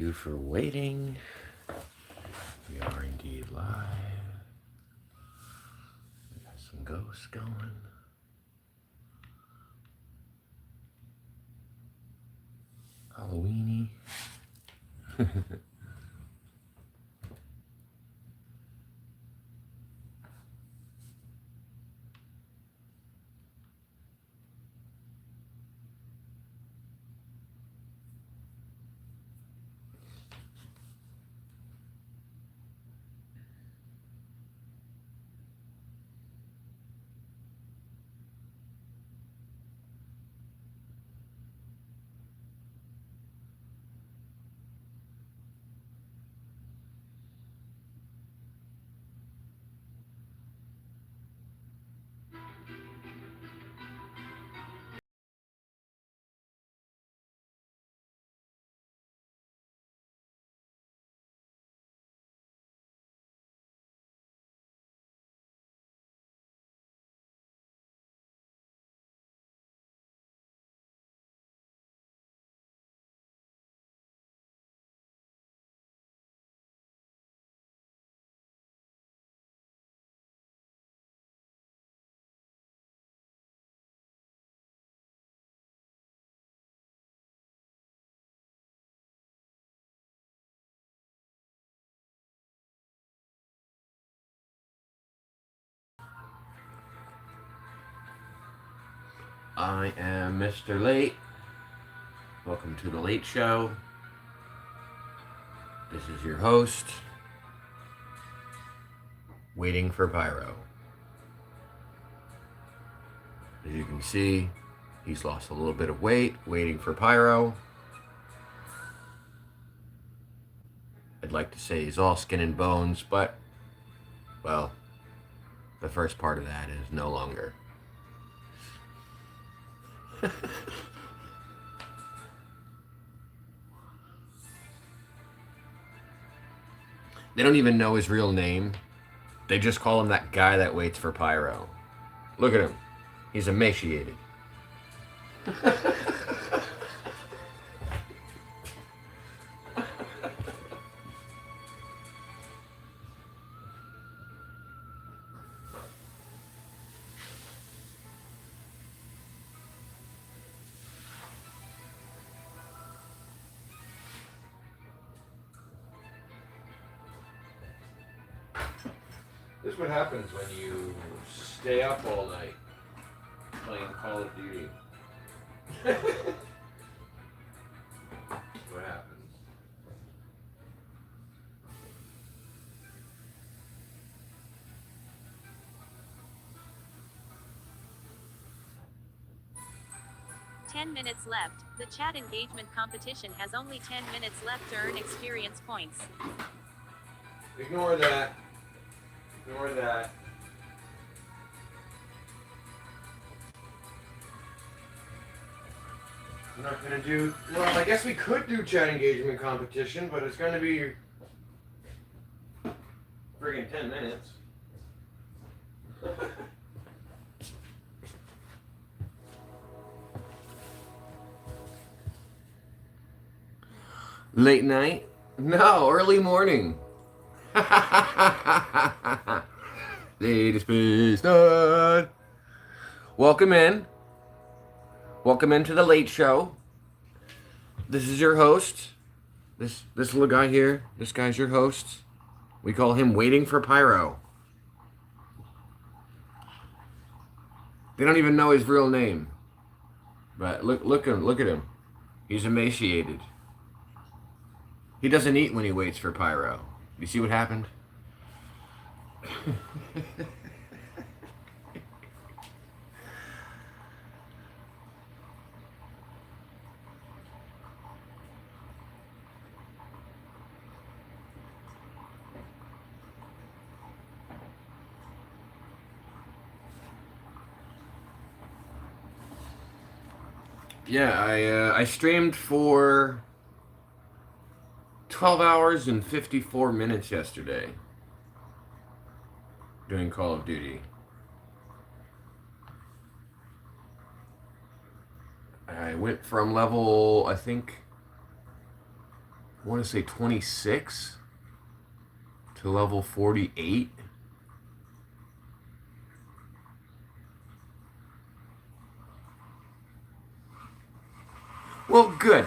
You for waiting. We are indeed live. We got some ghosts going. Halloweeny. I am Mr. Late. Welcome to the Late Show. This is your host, waiting for Pyro. As you can see, he's lost a little bit of weight, waiting for Pyro. I'd like to say he's all skin and bones, but, well, the first part of that is no longer. They don't even know his real name. They just call him that guy that waits for Pyro. Look at him. He's emaciated. This is what happens when you stay up all night playing Call of Duty. What happens? "10 minutes left. The chat engagement competition has only 10 minutes left to earn experience points." Ignore that. Ignore that. I'm not gonna do. Well, I guess we could do chat engagement competition, but it's gonna be friggin' 10 minutes. Late night? No, early morning. Lady Space Nut. Welcome in. Welcome into the Late Show. This is your host. This little guy here. This guy's your host. We call him Waiting for Pyro. They don't even know his real name. But look at him. He's emaciated. He doesn't eat when he waits for Pyro. You see what happened? Yeah, I streamed for 12 hours and 54 minutes yesterday doing Call of Duty. I went from level, I think, I want to say 26 to level 48. Well, good.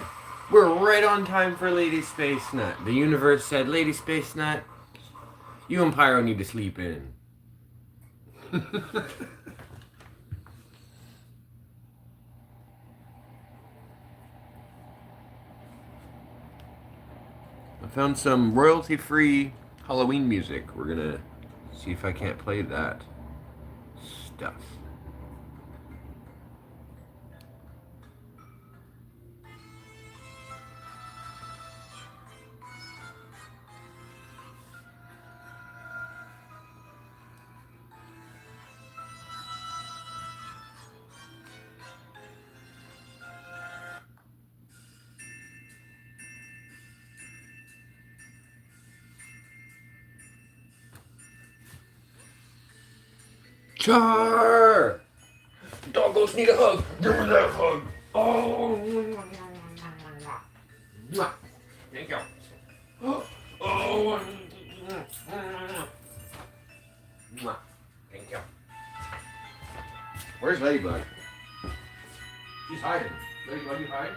We're right on time for Lady Space Nut. The universe said, Lady Space Nut, you and Pyro need to sleep in. I found some royalty-free Halloween music. We're gonna see if I can't play that stuff. Char! Doggos need a hug. Give me that hug. Oh. Thank you. Oh. Thank you. Where's Ladybug? She's hiding. Ladybug, you hiding?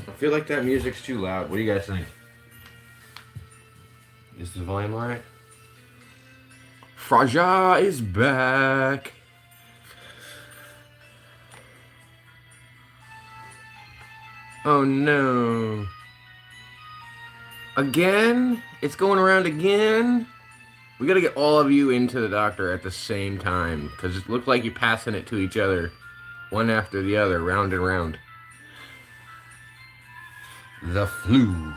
I feel like that music's too loud. What do you guys think? Is the volume alright? Fraja is back. Oh no. Again? It's going around again? We gotta get all of you into the doctor at the same time, because it looked like you're passing it to each other, one after the other, round and round. The flu.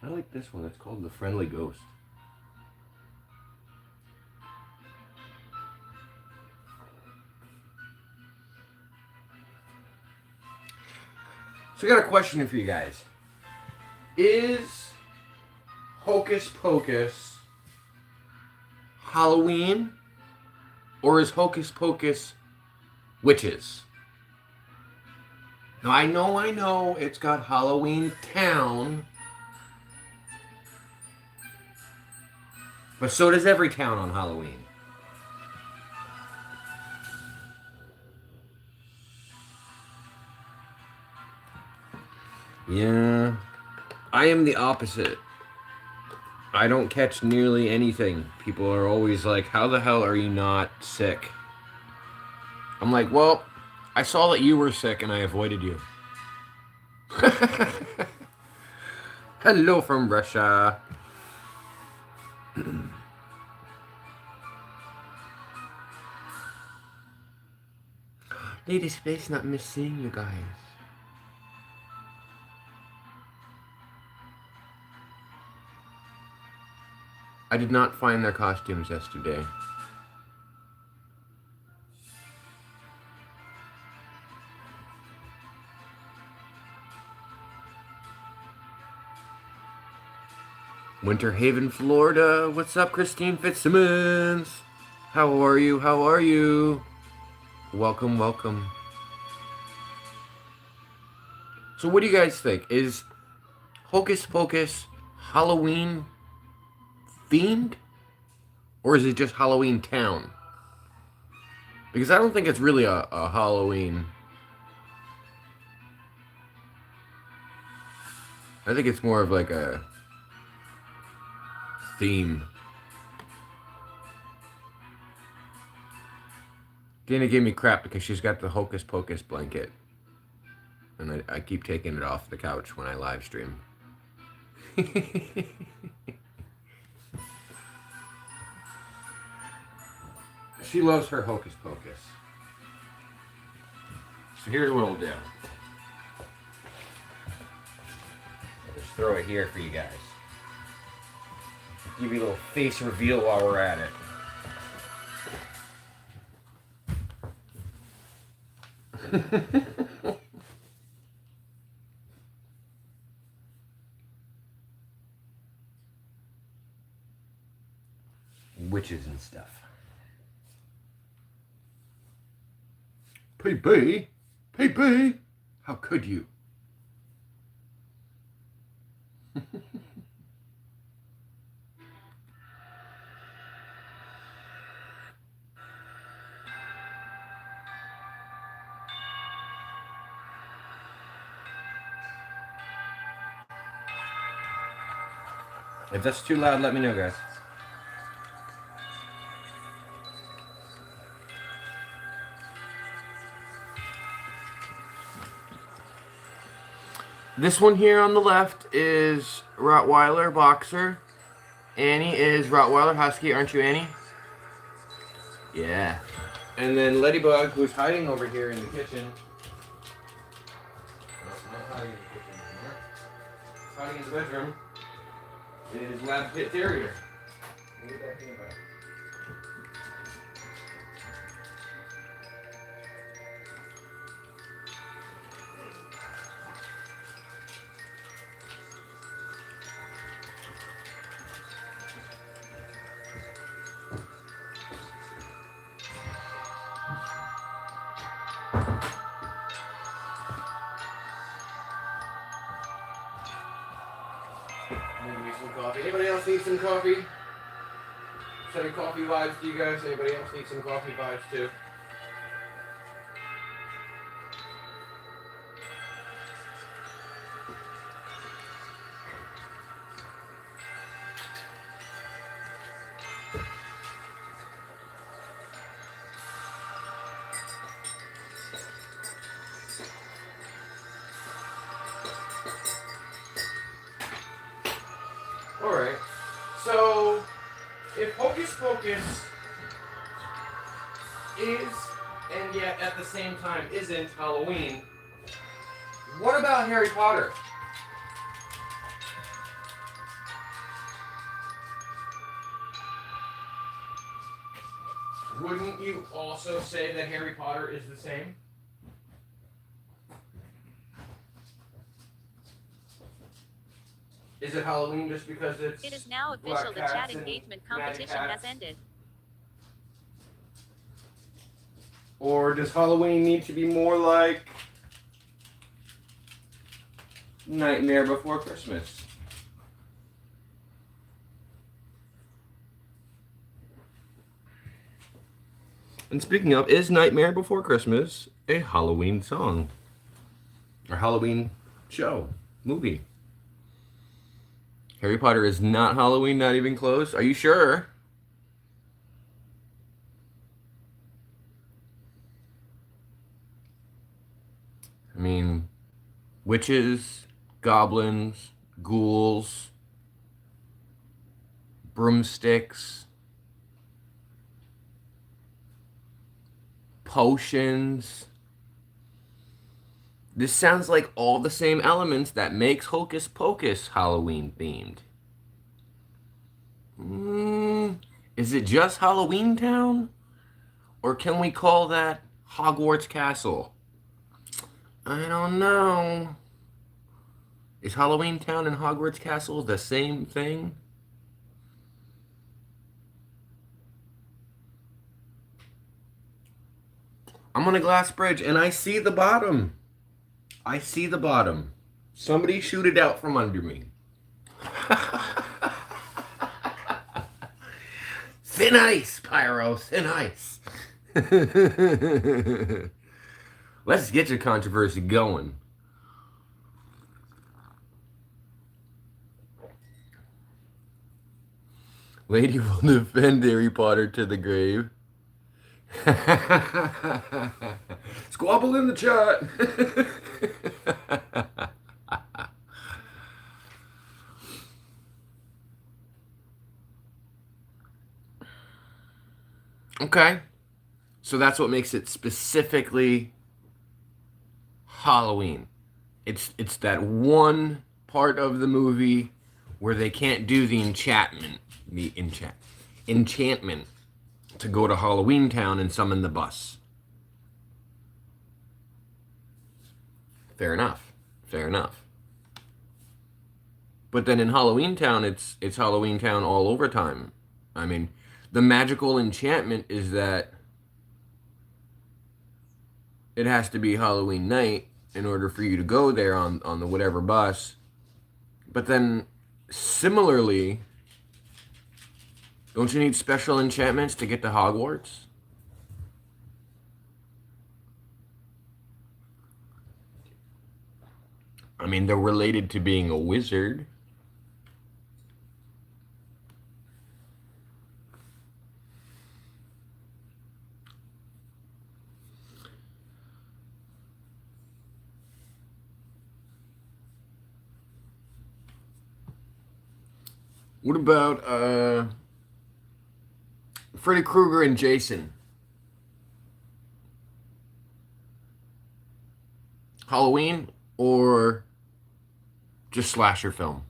I like this one. It's called The Friendly Ghost. So I got a question for you guys. Is Hocus Pocus Halloween, or is Hocus Pocus witches? Now I know, it's got Halloween Town, but so does every town on Halloween. Yeah, I am the opposite. I don't catch nearly anything. People are always like, how the hell are you not sick? I'm like, well, I saw that you were sick and I avoided you. Hello from Russia. Lady Space not missing you guys. I did not find their costumes yesterday. Winter Haven, Florida. What's up, Christine Fitzsimmons? How are you? How are you? Welcome, welcome. So what do you guys think? Is Hocus Pocus Halloween themed? Or is it just Halloween Town? Because I don't think it's really a Halloween. I think it's more of like a theme. Dana gave me crap because she's got the Hocus Pocus blanket. And I keep taking it off the couch when I live stream. She loves her Hocus Pocus. So here's what we'll do. I'll just throw it here for you guys. Give you a little face reveal while we're at it. Witches and stuff. P.A.W. P.A.W. How could you? If that's too loud, let me know, guys. This one here on the left is Rottweiler Boxer. Annie is Rottweiler Husky, aren't you, Annie? Yeah. And then Ladybug, who's hiding over here in the kitchen. No, not hiding in the kitchen anymore. Hiding in the bedroom. Is Lab Pit Terrier. Get that thing back. Some coffee. Anybody else need some coffee? Sending coffee vibes to you guys. Anybody else need some coffee vibes too? Alright, so if Hocus Pocus is, and yet at the same time isn't Halloween, what about Harry Potter? Wouldn't you also say that Harry Potter is the same? Is it Halloween just because it's... It is now official. The chat engagement competition has ended. Or does Halloween need to be more like Nightmare Before Christmas? And speaking of, is Nightmare Before Christmas a Halloween song? Or Halloween show, movie? Harry Potter is not Halloween, not even close. Are you sure? I mean, witches, goblins, ghouls, broomsticks, potions. This sounds like all the same elements that makes Hocus Pocus Halloween themed. Is it just Halloween Town? Or can we call that Hogwarts Castle? I don't know. Is Halloween Town and Hogwarts Castle the same thing? I'm on a glass bridge and I see the bottom. I see the bottom. Somebody shoot it out from under me. Thin ice, Pyro, thin ice. Let's get your controversy going. Lady will defend Harry Potter to the grave. Squabble in the chat. Okay. So that's what makes it specifically Halloween. It's that one part of the movie where they can't do the enchantment to go to Halloween Town and summon the bus. Fair enough. Fair enough. But then in Halloween Town, it's Halloween Town all over time. I mean, the magical enchantment is that it has to be Halloween night in order for you to go there on the whatever bus. But then, similarly, don't you need special enchantments to get to Hogwarts? I mean, they're related to being a wizard. What about Freddy Krueger and Jason? Halloween or just slasher film?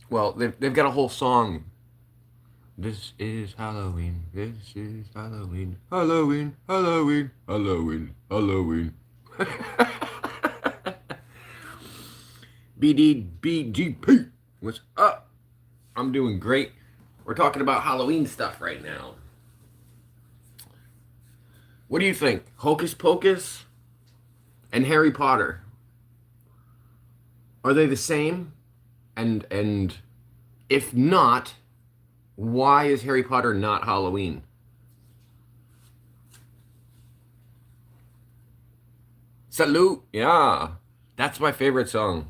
Well, they've got a whole song. This is Halloween. This is Halloween. Halloween. Halloween. Halloween. Halloween. BDBGP. What's up? I'm doing great. We're talking about Halloween stuff right now. What do you think? Hocus Pocus and Harry Potter. Are they the same? And if not, why is Harry Potter not Halloween? Salute. Yeah. That's my favorite song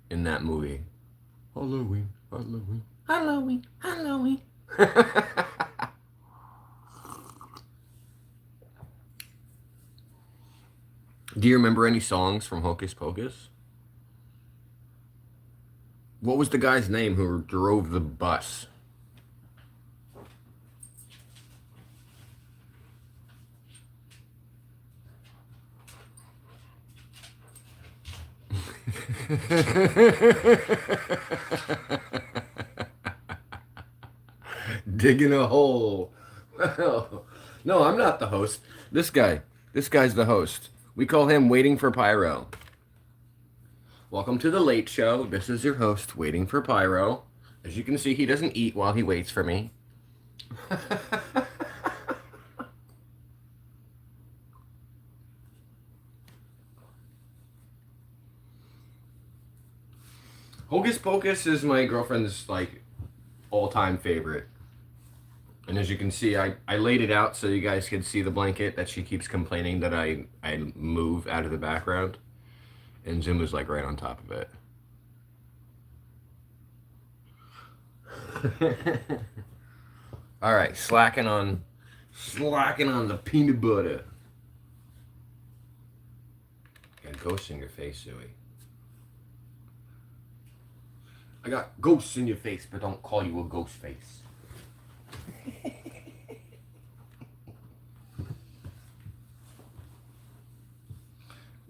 in that movie. Halloween, Halloween, Halloween, Halloween. Do you remember any songs from Hocus Pocus? What was the guy's name who drove the bus? Digging a hole. No, I'm not the host. This guy. This guy's the host. We call him Waiting for Pyro. Welcome to the Late Show. This is your host, Waiting for Pyro. As you can see, he doesn't eat while he waits for me. Hocus Pocus is my girlfriend's like all-time favorite. And as you can see, I laid it out so you guys could see the blanket that she keeps complaining that I move out of the background. And Jim was like right on top of it. All right, slacking on the peanut butter. Got ghosts in your face, Zoe. I got ghosts in your face, but don't call you a ghost face.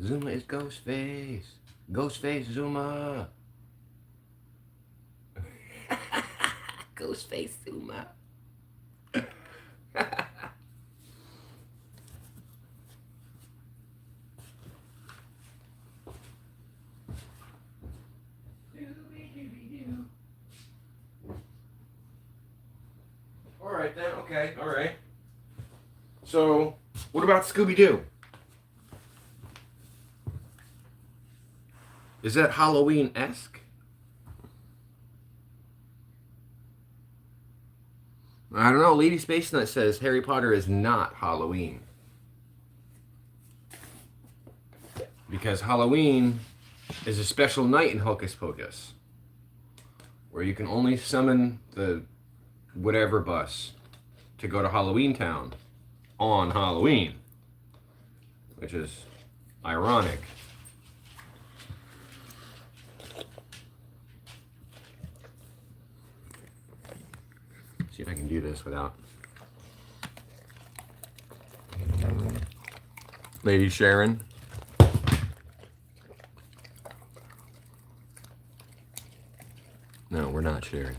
Zuma is Ghostface. Ghostface Zuma. Ghostface Zuma. All right then. Okay. All right. So, what about Scooby-Doo? Is that Halloween-esque? I don't know. Lady Space Nut says Harry Potter is not Halloween. Because Halloween is a special night in Hocus Pocus where you can only summon the whatever bus to go to Halloween Town on Halloween, which is ironic. See if I can do this without Lady Sharon. No, we're not sharing.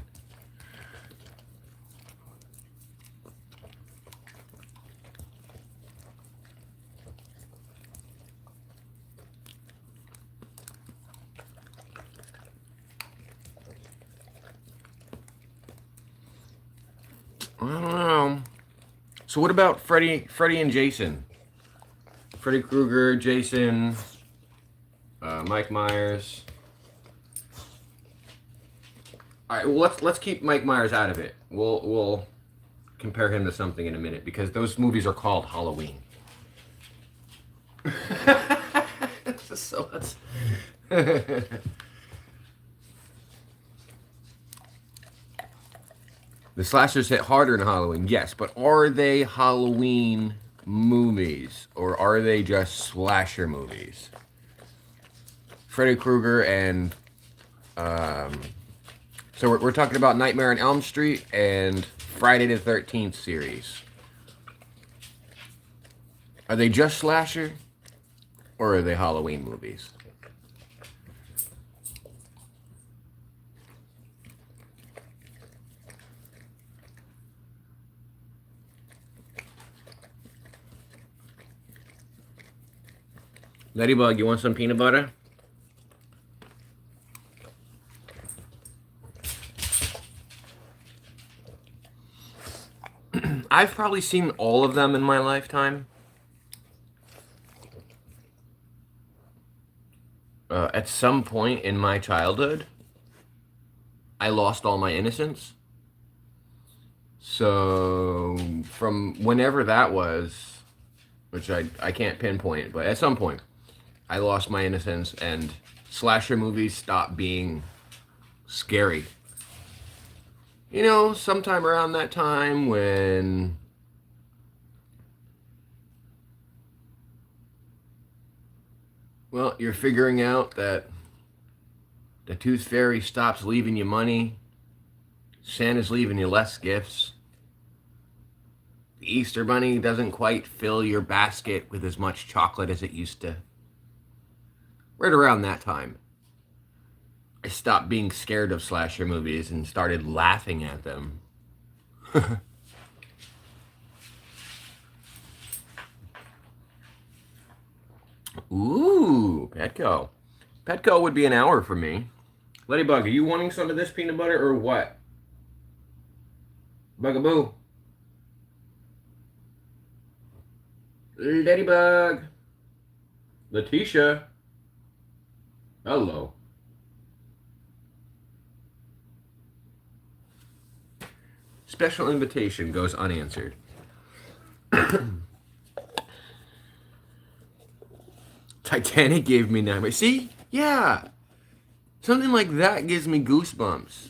I don't know. So what about Freddy and Jason? Freddy Krueger, Jason, Mike Myers. All right, well let's keep Mike Myers out of it. We'll compare him to something in a minute because those movies are called Halloween. So let's. The slashers hit harder in Halloween, yes, but are they Halloween movies or are they just slasher movies? Freddy Krueger and so we're talking about Nightmare on Elm Street and Friday the 13th series. Are they just slasher or are they Halloween movies? Ladybug, you want some peanut butter? I've probably seen all of them in my lifetime. At some point in my childhood, I lost all my innocence. So, from whenever that was, which I can't pinpoint, but at some point, I lost my innocence and slasher movies stopped being scary. You know, sometime around that time when well, you're figuring out that the Tooth Fairy stops leaving you money, Santa's leaving you less gifts, the Easter Bunny doesn't quite fill your basket with as much chocolate as it used to. Right around that time, I stopped being scared of slasher movies and started laughing at them. Ooh, Petco. Petco would be an hour for me. Ladybug, are you wanting some of this peanut butter or what? Bugaboo. Ladybug. Letitia. Hello. Special invitation goes unanswered. Titanic gave me nightmares. See? Yeah. Something like that gives me goosebumps.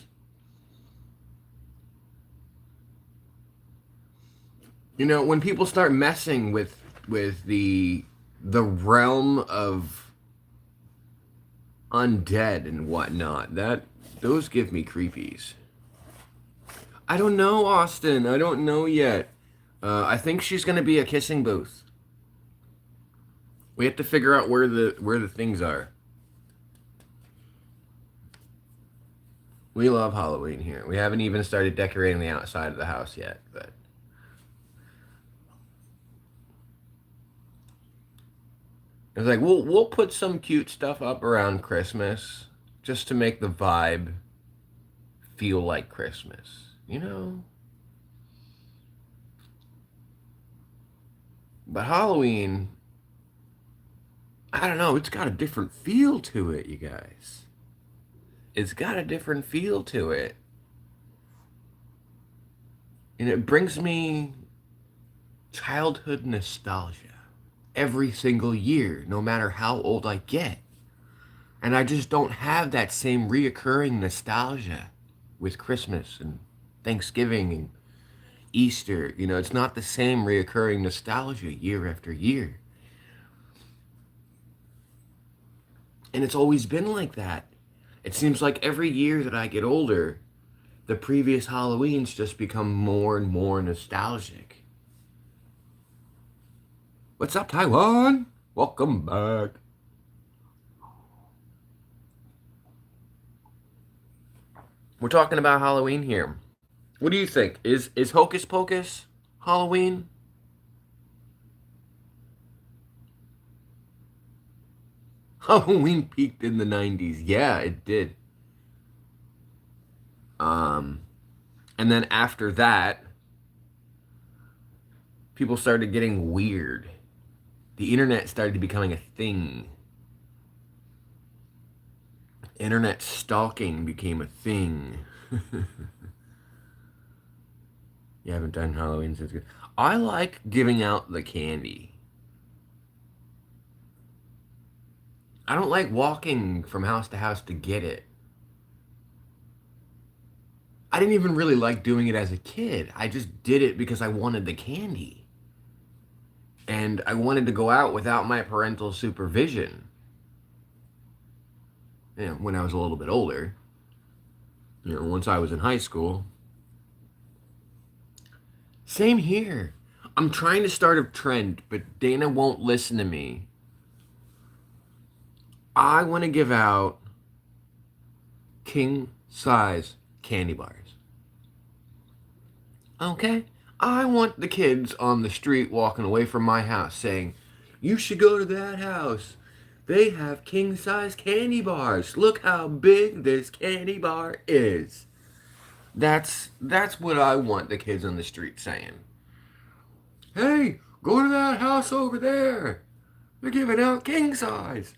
You know, when people start messing with the realm of undead and whatnot, those give me creepies. I don't know, Austin. I don't know yet. I think she's gonna be a kissing booth. We have to figure out where the things are. We love Halloween here. We haven't even started decorating the outside of the house yet, but it's like we'll put some cute stuff up around Christmas just to make the vibe feel like Christmas, you know? But Halloween, I don't know, it's got a different feel to it, you guys. It's got a different feel to it. And it brings me childhood nostalgia. every single year, no matter how old I get. And I just don't have that same reoccurring nostalgia with Christmas and Thanksgiving and Easter. You know, it's not the same reoccurring nostalgia year after year. And it's always been like that. It seems like every year that I get older, the previous Halloweens just become more and more nostalgic. What's up, Taiwan? Welcome back. We're talking about Halloween here. What do you think? Is Hocus Pocus Halloween? Halloween peaked in the 90s. Yeah, it did. Um, and then after that, people started getting weird. The internet started becoming a thing. Internet stalking became a thing. You haven't done Halloween since. I like giving out the candy. I don't like walking from house to house to get it. I didn't even really like doing it as a kid. I just did it because I wanted the candy. And I wanted to go out without my parental supervision. You know, when I was a little bit older. You know, once I was in high school. Same here. I'm trying to start a trend, but Dana won't listen to me. I want to give out king size candy bars. Okay? I want the kids on the street walking away from my house saying, "You should go to that house. They have king size candy bars. Look how big this candy bar is." That's what I want the kids on the street saying. "Hey, go to that house over there. They're giving out king size."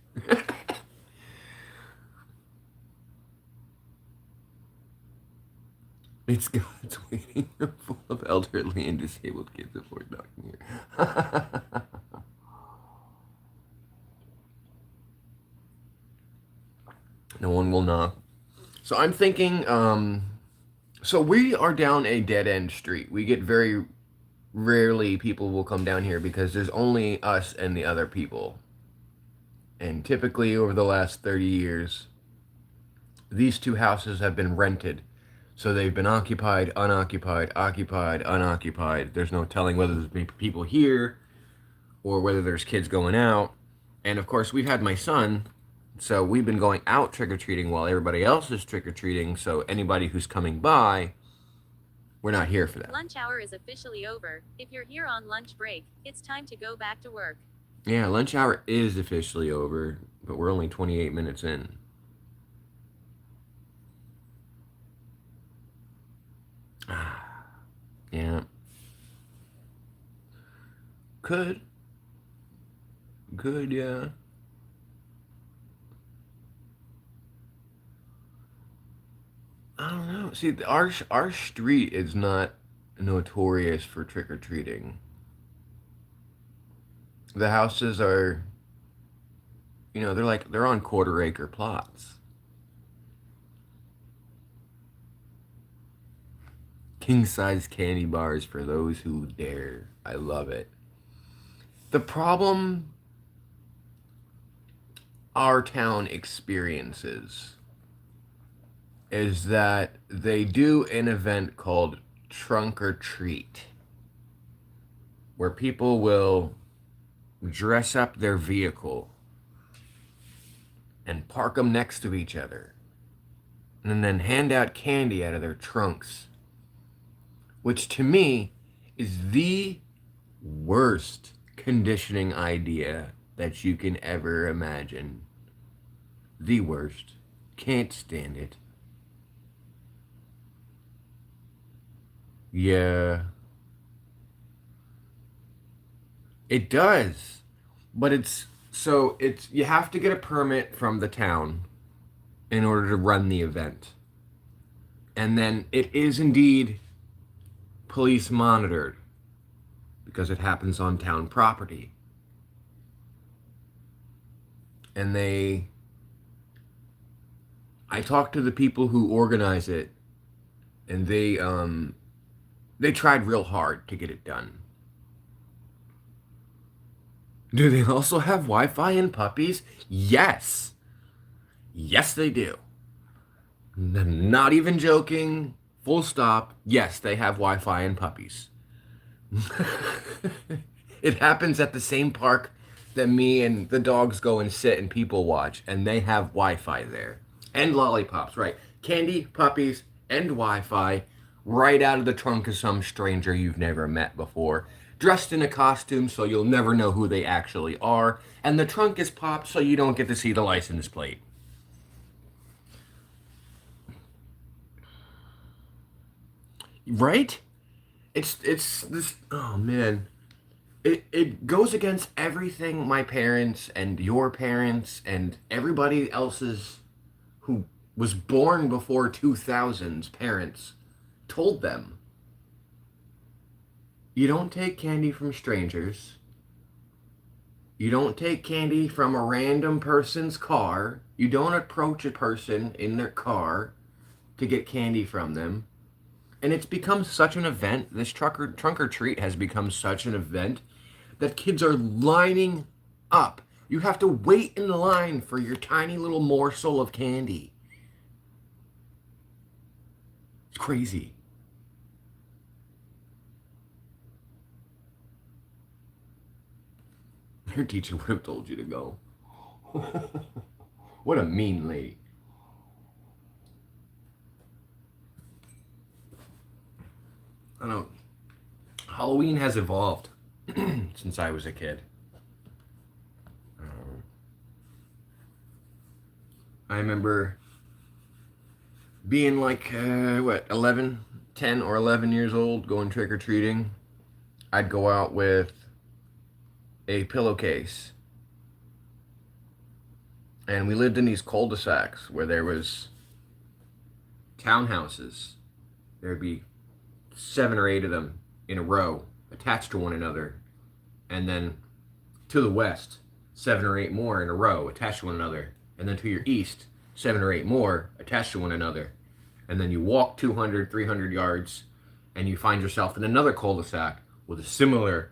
It's God's waiting full of elderly and disabled kids before knocking here. No one will knock. So I'm thinking, so we are down a dead end street. We get very rarely people will come down here because there's only us and the other people. And typically over the last 30 years, these two houses have been rented. So they've been occupied, unoccupied, occupied, unoccupied. There's no telling whether there's people here or whether there's kids going out. And of course, we've had my son, so we've been going out trick or treating while everybody else is trick or treating. So anybody who's coming by, we're not here for that. Lunch hour is officially over. If you're here on lunch break, it's time to go back to work. Yeah, lunch hour is officially over, but we're only 28 minutes in. Yeah. Could. Could, yeah. I don't know. See, our street is not notorious for trick or treating. The houses are, you know, they're on quarter acre plots. King size candy bars for those who dare. I love it. The problem our town experiences is that they do an event called Trunk or Treat, where people will dress up their vehicle and park them next to each other and then hand out candy out of their trunks, which to me is the worst conditioning idea that you can ever imagine. The worst. Can't stand it. Yeah. It does. But it's you have to get a permit from the town in order to run the event. And then it is indeed police monitored because it happens on town property. And I talked to the people who organize it, and they tried real hard to get it done. Do they also have Wi-Fi and puppies? Yes. Yes, they do. I'm not even joking. Full stop. Yes, they have Wi-Fi and puppies. It happens at the same park that me and the dogs go and sit and people watch, and they have Wi-Fi there. And lollipops, right? Candy, puppies, and Wi-Fi right out of the trunk of some stranger you've never met before. Dressed in a costume so you'll never know who they actually are. And the trunk is popped so you don't get to see the license plate. Right? It's this, oh man. It goes against everything my parents and your parents and everybody else's who was born before 2000's parents told them. You don't take candy from strangers. You don't take candy from a random person's car. You don't approach a person in their car to get candy from them. And it's become such an event. This trunk or treat has become such an event that kids are lining up. You have to wait in line for your tiny little morsel of candy. It's crazy. Your teacher would have told you to go. What a mean lady. I don't know. Halloween has evolved since I was a kid. I remember being like, 11, 10 or 11 years old, going trick or treating. I'd go out with a pillowcase. And we lived in these cul-de-sacs where there was townhouses. There'd be 7 or 8 of them in a row attached to one another. And then to the west, 7 or 8 more in a row attached to one another. And then to your east, 7 or 8 more attached to one another. And then you walk 200, 300 yards, and you find yourself in another cul-de-sac with a similar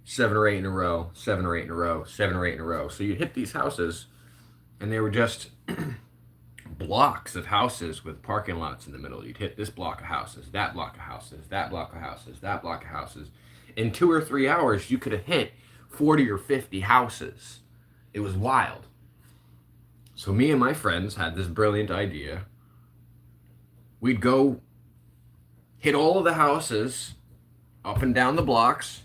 7 or 8 in a row, 7 or 8 in a row, 7 or 8 in a row. So you'd hit these houses, and they were just blocks of houses with parking lots in the middle. You'd hit this block of houses, that block of houses, that block of houses, that block of houses. In 2 or 3 hours, you could have hit 40 or 50 houses. It was wild. So me and my friends had this brilliant idea. We'd go hit all of the houses up and down the blocks.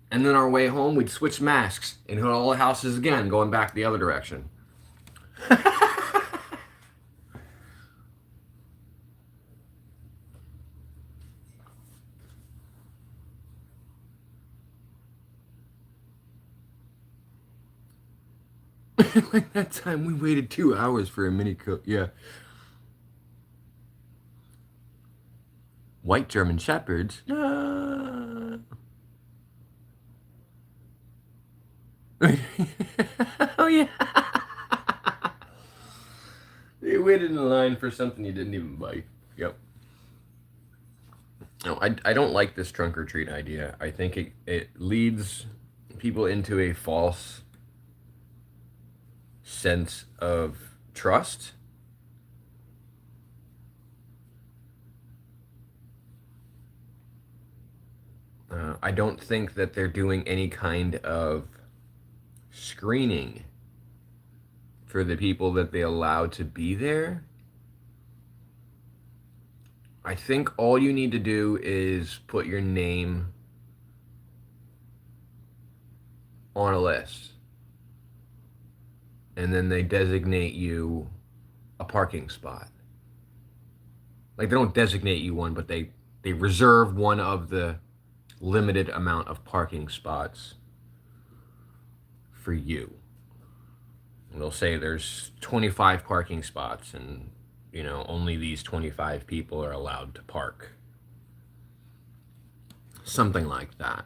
And then our way home, we'd switch masks and hit all the houses again, going back the other direction. Like that time we waited 2 hours for a mini cook. Yeah. White German Shepherds. No. Oh yeah. You waited in line for something you didn't even buy. Yep. No, I don't like this trunk or treat idea. I think it leads people into a false sense of trust. I don't think that they're doing any kind of screening for the people that they allow to be there. I think all you need to do is put your name on a list, and then they designate you a parking spot. Like, they don't designate you one, but they reserve one of the limited amount of parking spots for you. And they'll say there's 25 parking spots, and only these 25 people are allowed to park. Something like that.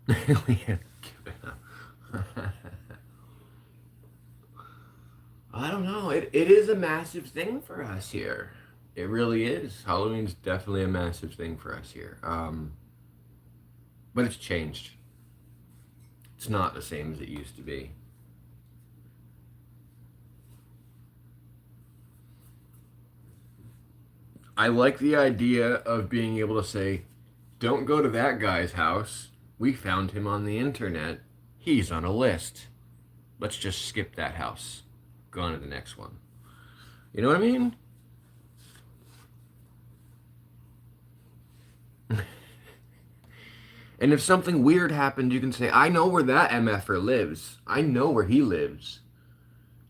I don't know. It is a massive thing for us here. It really is. Halloween's definitely a massive thing for us here. But it's changed. It's not the same as it used to be. I like the idea of being able to say, don't go to that guy's house. We found him on the internet. He's on a list. Let's just skip that house. Go on to the next one. You know what I mean? And if something weird happened, you can say, I know where that MFer lives. I know where he lives.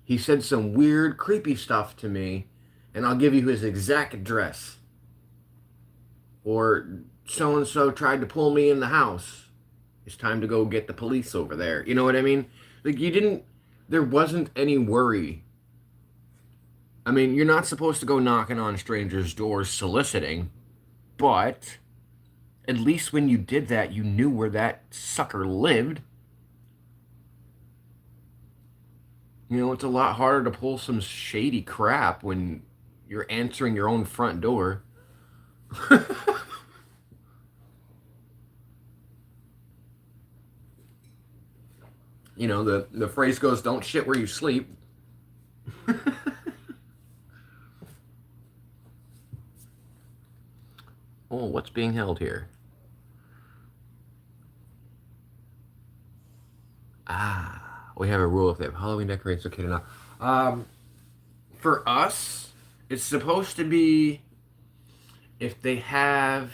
He said some weird, creepy stuff to me, and I'll give you his exact address. Or so and so tried to pull me in the house. It's time to go get the police over there. You know what I mean? Like, there wasn't any worry. I mean, you're not supposed to go knocking on strangers' doors soliciting, but at least when you did that, you knew where that sucker lived. You know, it's a lot harder to pull some shady crap when you're answering your own front door. You know, the phrase goes, don't shit where you sleep. Oh, what's being held here? Ah, we have a rule if they have Halloween decorations, okay to not. Um, for us, it's supposed to be if they have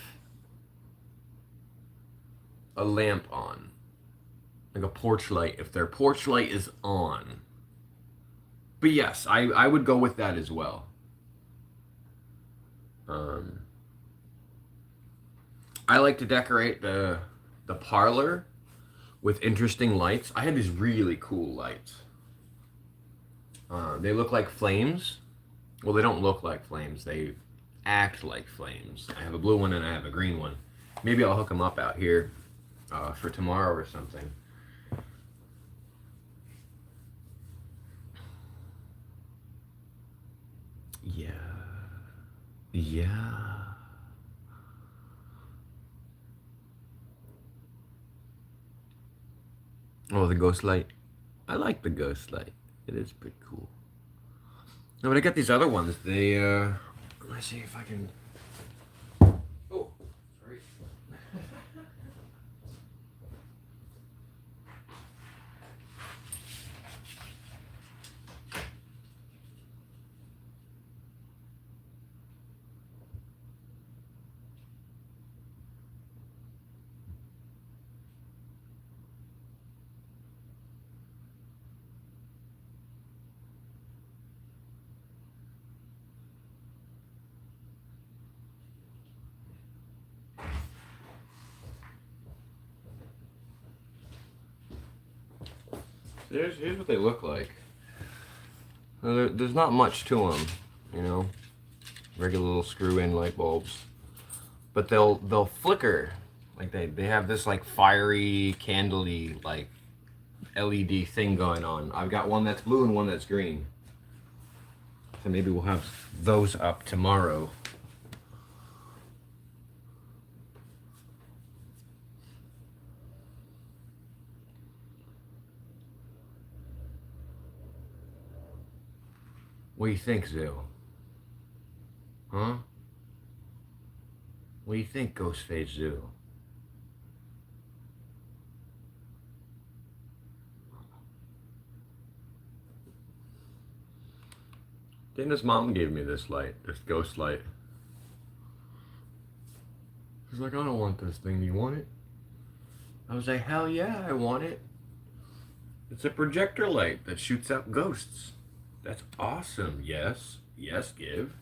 a lamp on, like a porch light, if their porch light is on. But yes, I would go with that as well. Um, I like to decorate the parlor with interesting lights. I have these really cool lights. They look like flames. Well, they don't look like flames. They act like flames. I have a blue one and I have a green one. Maybe I'll hook them up out here for tomorrow or something. Yeah. Yeah. Oh, the ghost light. I like the ghost light. It is pretty cool. No, but I got these other ones. Let's see if I can. Oh, sorry. Here's what they look like. There's not much to them, you know. Regular little screw-in light bulbs, but they'll flicker. Like they have this like fiery, candly like LED thing going on. I've got one that's blue and one that's green. So maybe we'll have those up tomorrow. What do you think, Zoo? Huh? What do you think, Ghostface Zoo? Dana's mom gave me this light, this ghost light. She's like, I don't want this thing. Do you want it? I was like, hell yeah, I want it. It's a projector light that shoots out ghosts. That's awesome. Yes. Yes, give.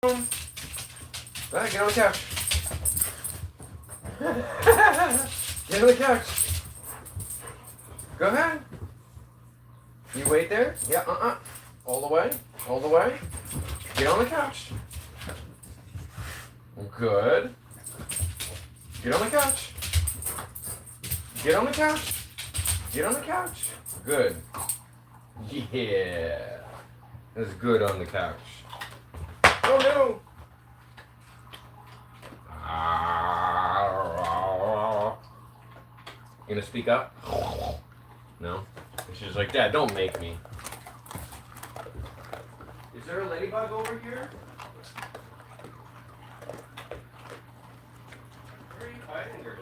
Alright, get on the couch. Get on the couch. Go ahead. You wait there? Yeah, All the way. All the way. Get on the couch. Good. Get on the couch. Get on the couch. Get on the couch. Good. Yeah. That's good on the couch. Oh no. You gonna speak up? No? She's like, Dad, don't make me. Is there a ladybug over here? Where are you hiding, girlie?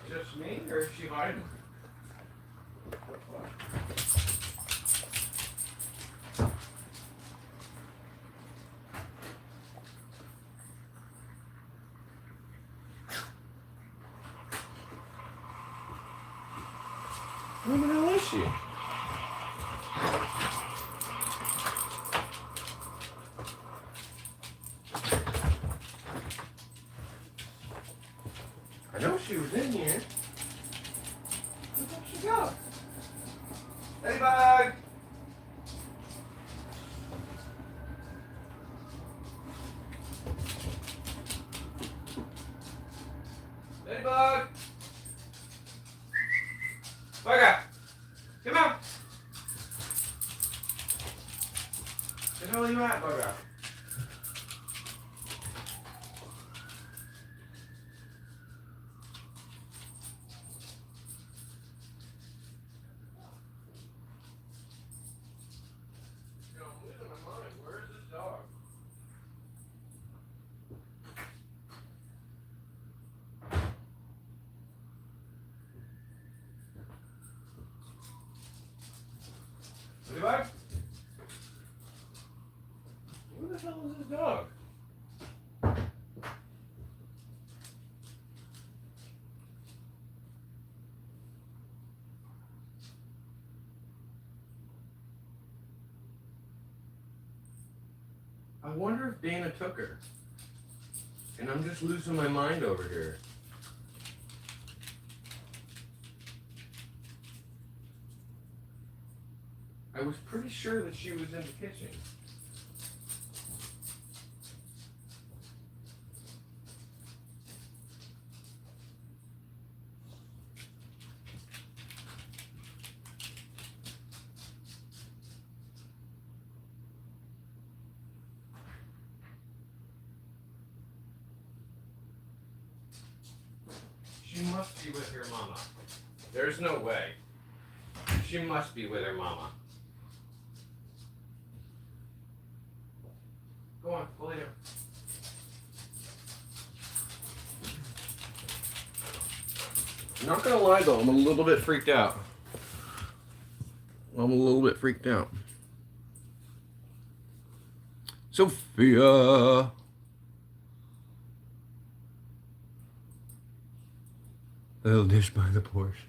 Just me, or is she hiding? Where the hell is she? I know she was in here. Where'd she go? Ladybug! Ladybug! Bugger! Come on! Where the hell are you at, Bugger? Where's this dog? Ladybug? Where the hell is this dog? I wonder if Dana took her. And I'm just losing my mind over here. I was pretty sure that she was in the kitchen. She must be with her mama. There's no way. She must be with her mama. Go on, go lay down. I'm not gonna lie though, I'm a little bit freaked out. Sophia. Little dish by the Porsche.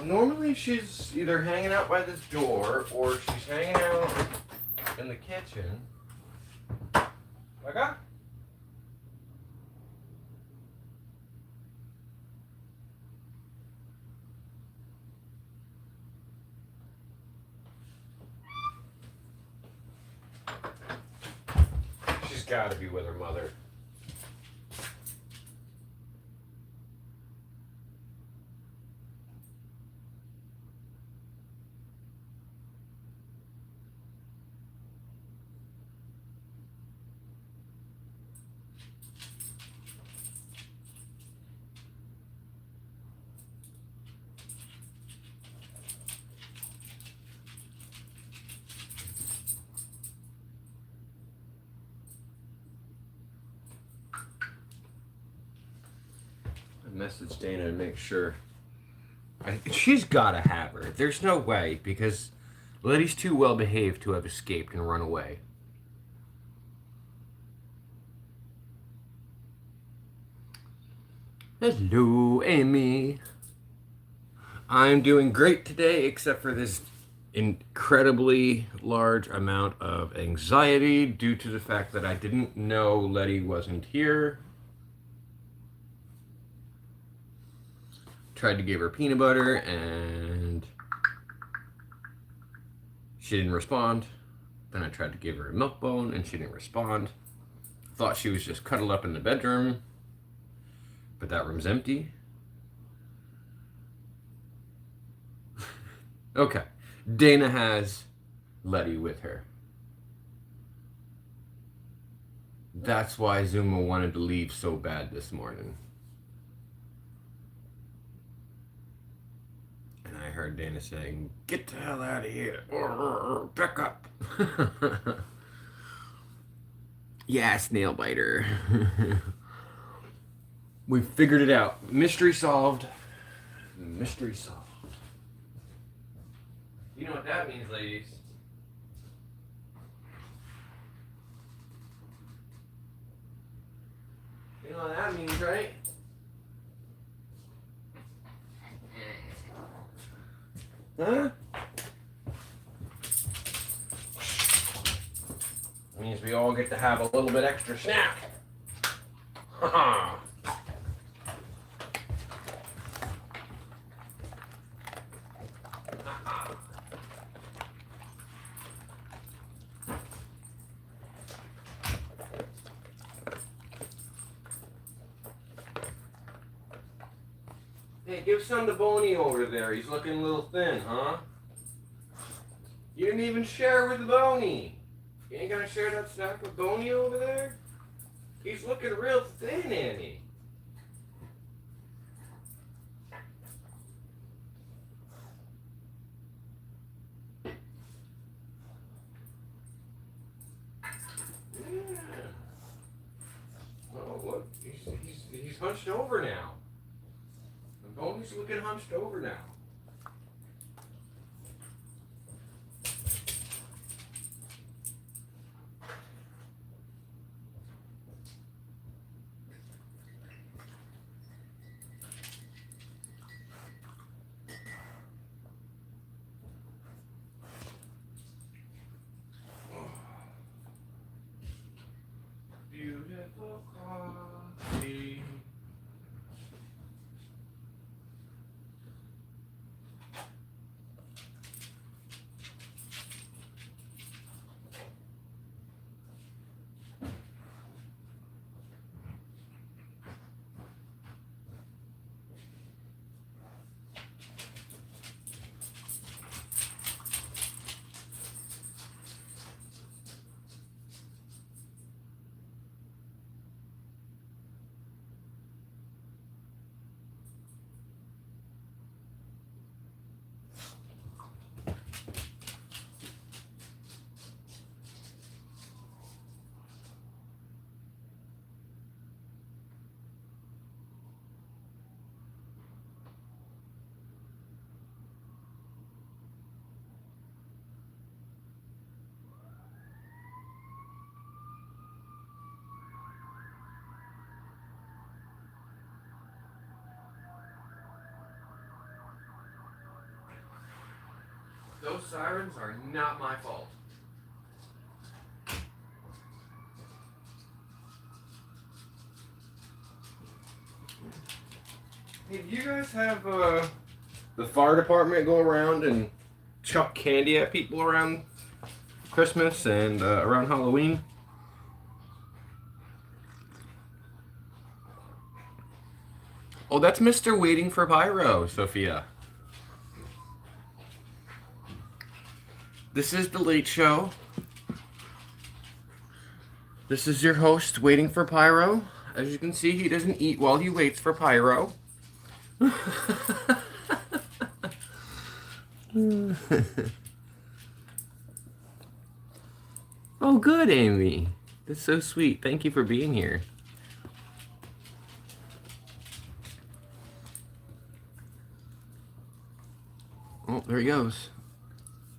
Normally she's either hanging out by this door or she's hanging out in the kitchen. Okay? She's gotta be with her mother. I messaged Dana to make sure. She's gotta have her. There's no way, because Letty's too well behaved to have escaped and run away. Hello, Amy. I'm doing great today, except for this incredibly large amount of anxiety due to the fact that I didn't know Letty wasn't here. Tried to give her peanut butter and she didn't respond. Then I tried to give her a milk bone and she didn't respond. Thought she was just cuddled up in the bedroom, but that room's empty. Okay, Dana has Letty with her. That's why Zuma wanted to leave so bad this morning. And I heard Dana saying, "Get the hell out of here. Back up." Yeah, snail biter. We figured it out. Mystery solved. Mystery solved. You know what that means, ladies? You know what that means, right? Huh? It means we all get to have a little bit extra snack. Haha. Hey, give some to Boney over there. He's looking a little thin, huh? You didn't even share with Boney. You ain't gonna share that snack with Boney over there? He's looking real thin, Annie. Yeah. Oh, look, he's hunched over now. Boney's looking hunched over now. Beautiful coffee. Those sirens are not my fault. Hey, do you guys have the fire department go around and chuck candy at people around Christmas and around Halloween? Oh, that's Mr. Waiting for Pyro, Sophia. This is the Late Show. This is your host, Waiting for Pyro. As you can see, he doesn't eat while he waits for Pyro. Oh, good, Amy. That's so sweet. Thank you for being here. Oh, there he goes.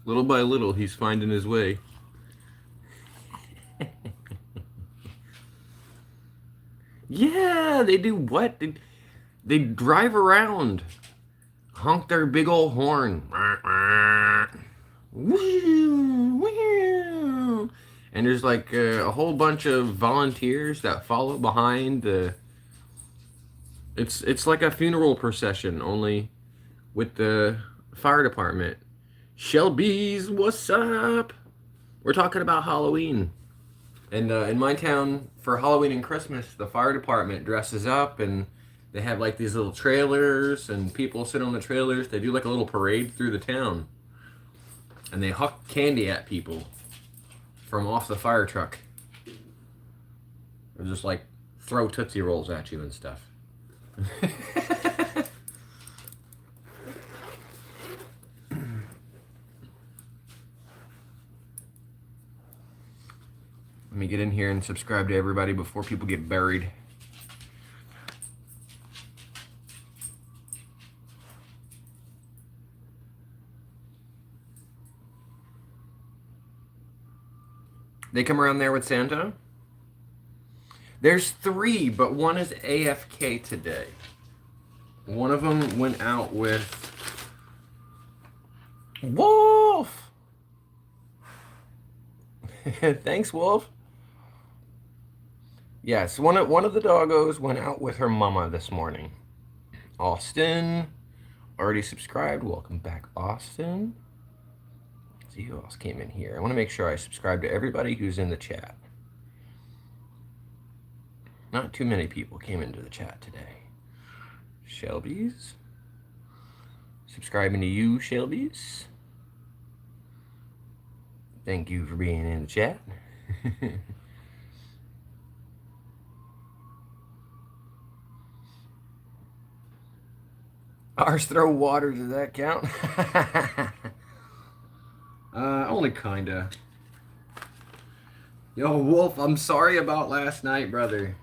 Little by little, he's finding his way. Yeah, they do what? They drive around, honk their big old horn. And there's like a whole bunch of volunteers that follow behind the. It's like a funeral procession, only with the fire department. Shelby's, what's up? We're talking about Halloween. And in my town, for Halloween and Christmas, the fire department dresses up and they have like these little trailers and people sit on the trailers. They do like a little parade through the town. And they huck candy at people from off the fire truck. Or just like throw Tootsie Rolls at you and stuff. Let me get in here and subscribe to everybody before people get buried. They come around there with Santa? There's 3, but one is AFK today. One of them went out with Wolf. Thanks, Wolf. Yes, one of the doggos went out with her mama this morning. Austin, already subscribed. Welcome back, Austin. Let's see who else came in here. I want to make sure I subscribe to everybody who's in the chat. Not too many people came into the chat today. Shelby's. Subscribing to you, Shelby's. Thank you for being in the chat. Ours throw water, does that count? Only kinda. Yo, Wolf, I'm sorry about last night, brother.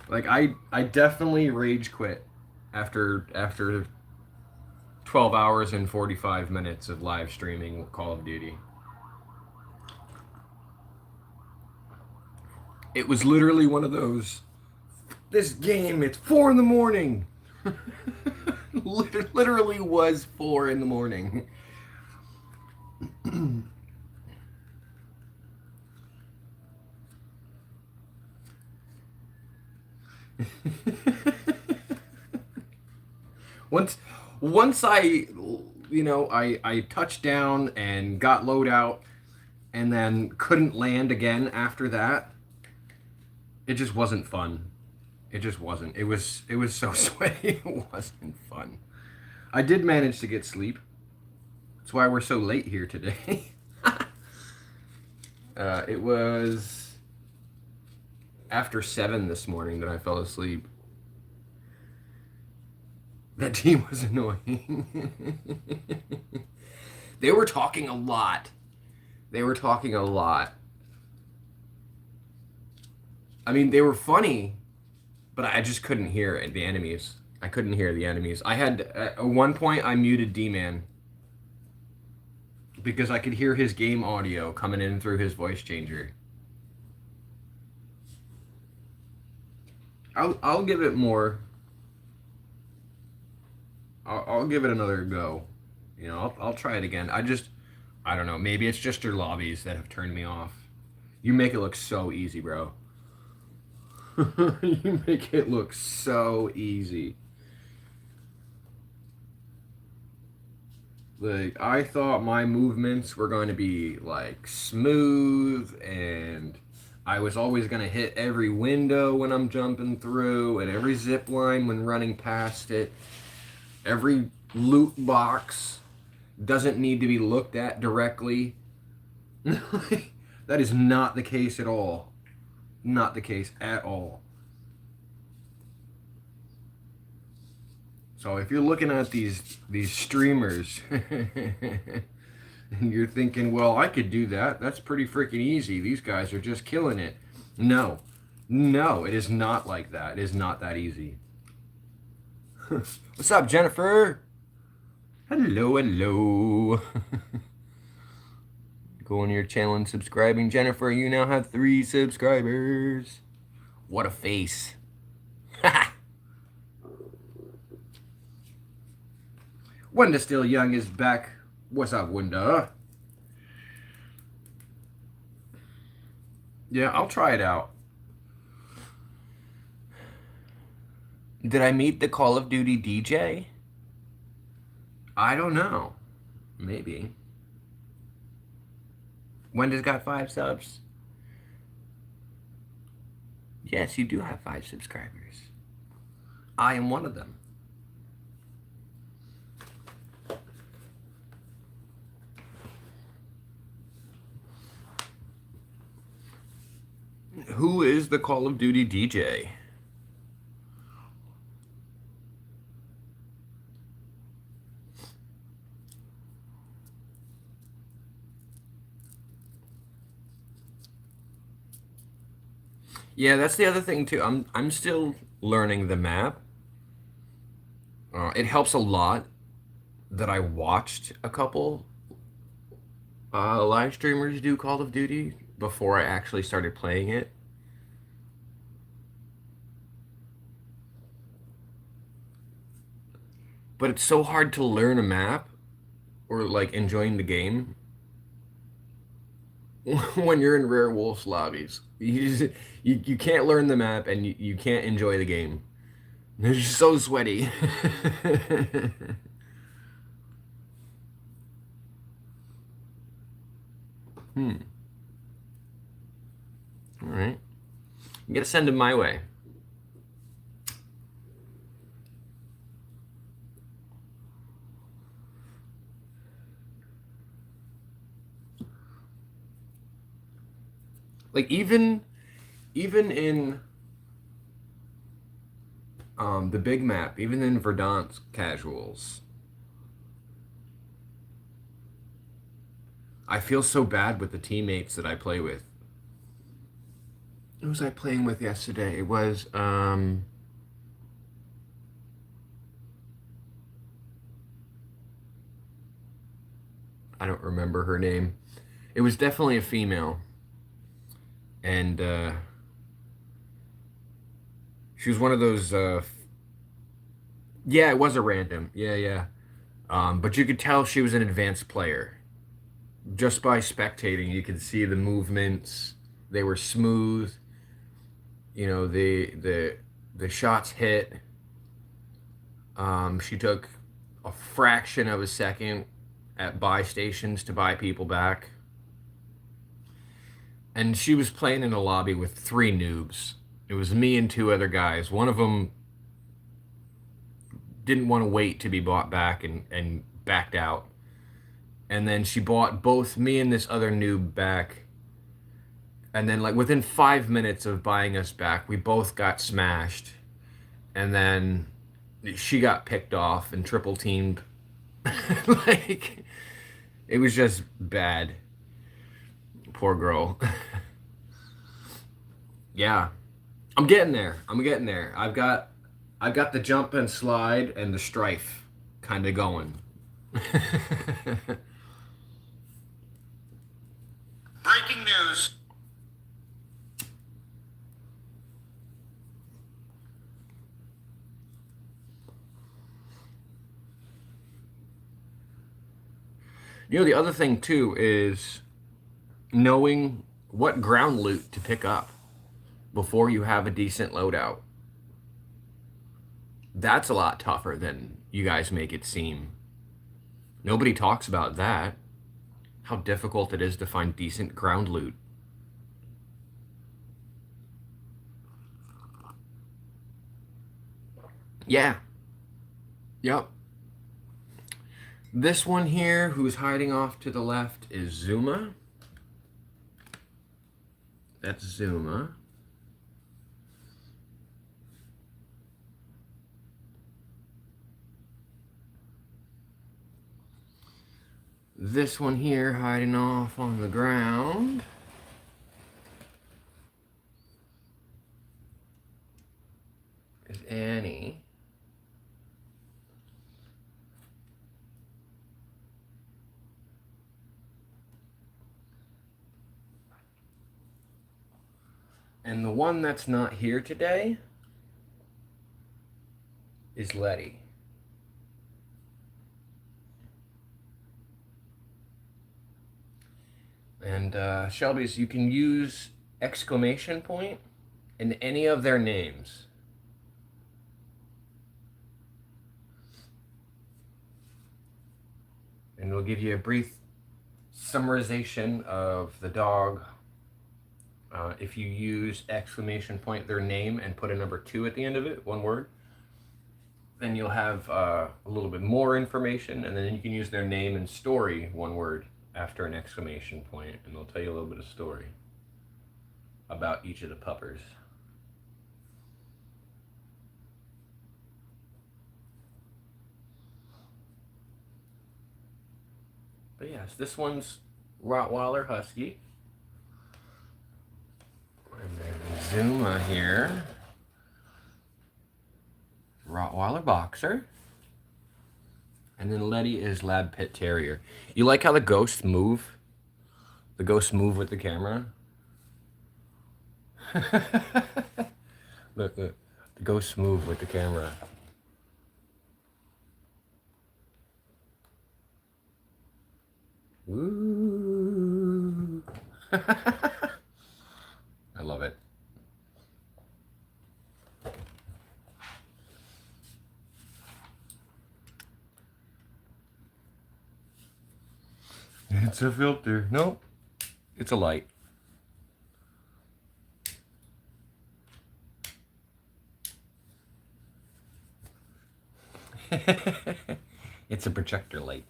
Like, I definitely rage quit after 12 hours and 45 minutes of live streaming Call of Duty. It was literally one of those, this game, it's 4 in the morning. Literally was 4 in the morning. once I touched down and got load out and then couldn't land again after that, it just wasn't fun. It just wasn't. It was so sweaty. It wasn't fun. I did manage to get sleep. That's why we're so late here today. It was after 7 this morning that I fell asleep. That team was annoying. They were talking a lot. I mean, they were funny, but I just couldn't hear the enemies. I couldn't hear the enemies. I had, at one point, I muted D-Man because I could hear his game audio coming in through his voice changer. I'll give it more. I'll give it another go. You know, I'll try it again. I don't know. Maybe it's just your lobbies that have turned me off. You make it look so easy, bro. You make it look so easy. Like, I thought my movements were going to be like smooth, and I was always going to hit every window when I'm jumping through and every zip line when running past it. Every loot box doesn't need to be looked at directly. That is not the case at all. Not the case at all. So if you're looking at these streamers and you're thinking, well, I could do that. That's pretty freaking easy. These guys are just killing it. No, it is not like that. It is not that easy. What's up, Jennifer? Hello, hello. Go on your channel and subscribing. Jennifer, you now have 3 subscribers. What a face. Wenda Still Young is back. What's up, Wenda? Yeah, I'll try it out. Did I meet the Call of Duty DJ? I don't know. Maybe. Wenda's got 5 subs. Yes, you do have 5 subscribers. I am one of them. Who is the Call of Duty DJ? Yeah, that's the other thing too. I'm still learning the map. It helps a lot that I watched a couple live streamers do Call of Duty before I actually started playing it. But it's so hard to learn a map or like enjoying the game when you're in Rare Wolves lobbies. You can't learn the map and you can't enjoy the game. They're just so sweaty. Hmm. All right. You gotta send them my way. Like even in the big map, even in Verdansk casuals, I feel so bad with the teammates that I play with. Who was I playing with yesterday? It was I don't remember her name. It was definitely a female, and she was one of those. Yeah, it was a random. Yeah, yeah. But you could tell she was an advanced player just by spectating. You could see the movements; they were smooth. You know, the shots hit. She took a fraction of a second at buy stations to buy people back. And she was playing in a lobby with 3 noobs. It was me and 2 other guys. One of them didn't want to wait to be bought back and backed out. And then she bought both me and this other noob back. And then, like, within 5 minutes of buying us back, we both got smashed. And then she got picked off and triple teamed. Like, it was just bad. Poor girl. Yeah. I'm getting there. I'm getting there. I've got the jump and slide and the strife kind of going. Breaking news. You know, the other thing too is knowing what ground loot to pick up before you have a decent loadout. That's a lot tougher than you guys make it seem. Nobody talks about that. How difficult it is to find decent ground loot. Yeah. Yep. This one here, who's hiding off to the left, is Zuma. That's Zuma. This one here, hiding off on the ground, is Annie. And the one that's not here today is Letty. And Shelby's, you can use exclamation point in any of their names. And it'll give you a brief summarization of the dog. If you use exclamation point their name and put a number 2 at the end of it, one word, then you'll have a little bit more information, and then you can use their name and story, one word, after an exclamation point, and they'll tell you a little bit of story about each of the puppers. But yes, this one's Rottweiler Husky. And then Zuma here. Rottweiler Boxer. And then Letty is Lab Pit Terrier. You like how the ghosts move? The ghosts move with the camera? Look, look. The ghosts move with the camera. Woo! I love it. It's a filter. Nope. It's a light. It's a projector light.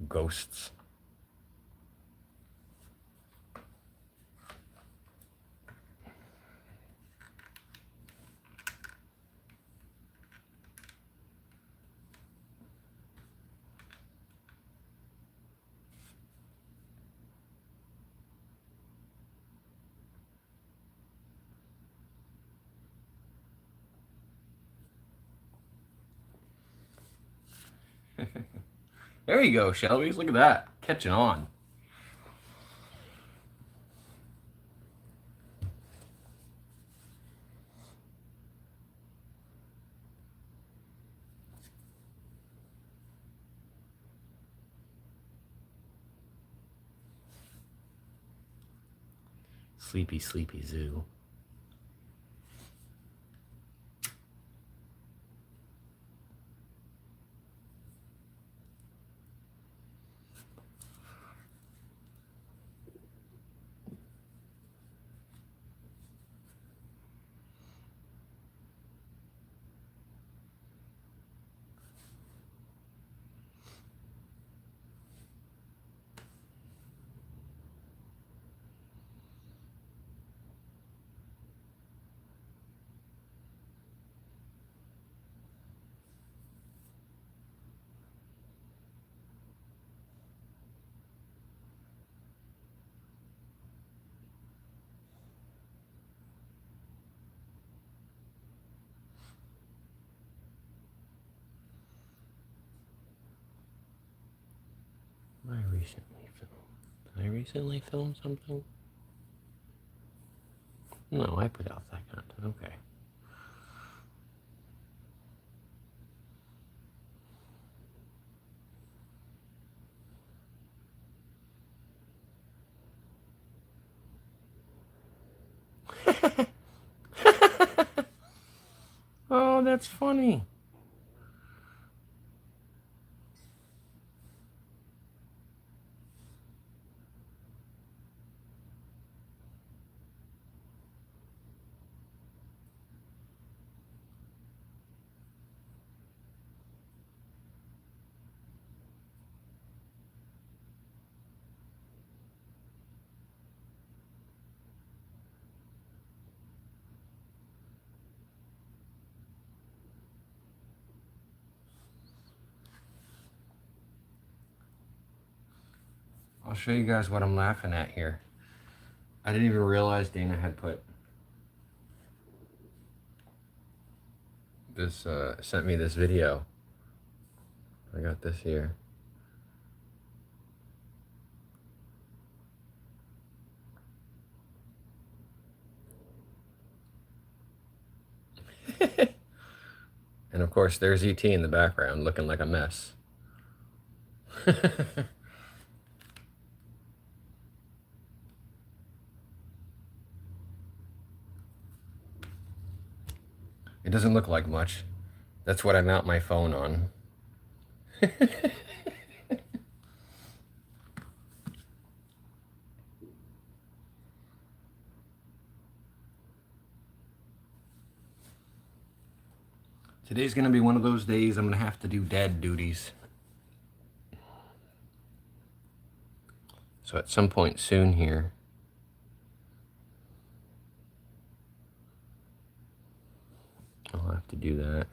Ghosts. There you go, Shelby. Look at that. Catching on. Sleepy, sleepy zoo. Did I recently film something? No, I put out that content. Okay. Oh, that's funny. I'll show you guys what I'm laughing at here. I didn't even realize Dana had put this, sent me this video I got this here. And of course, there's ET in the background looking like a mess. It doesn't look like much. That's what I mount my phone on. Today's gonna be one of those days I'm gonna have to do dad duties. So at some point soon here, I'll have to do that.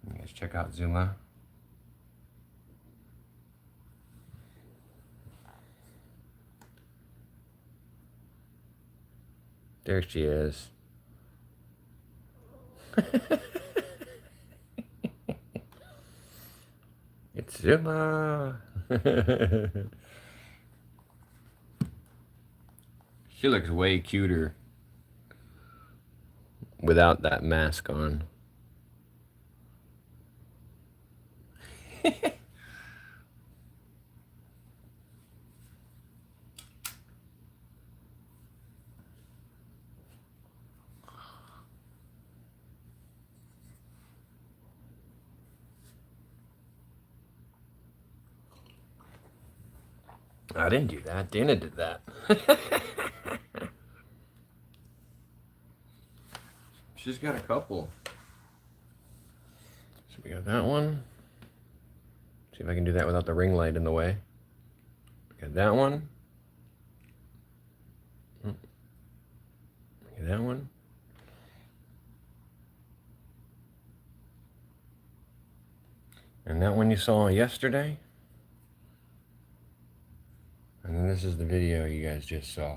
You guys check out Zuma. There she is. It's Zuma. She looks way cuter without that mask on. I didn't do that. Dana did that. She's got a couple. So we got that one. See if I can do that without the ring light in the way. Got that one. Got that one. And that one you saw yesterday. And then this is the video you guys just saw.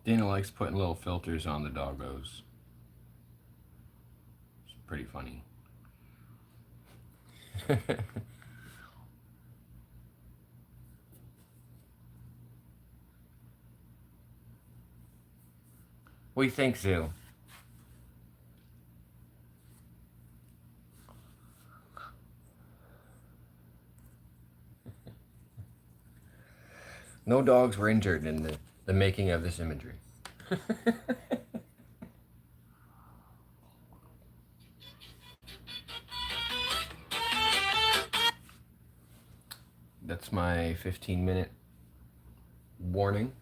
Dana likes putting little filters on the doggos. It's pretty funny. What do you think, Zoo? No dogs were injured in the making of this imagery. That's my 15-minute warning.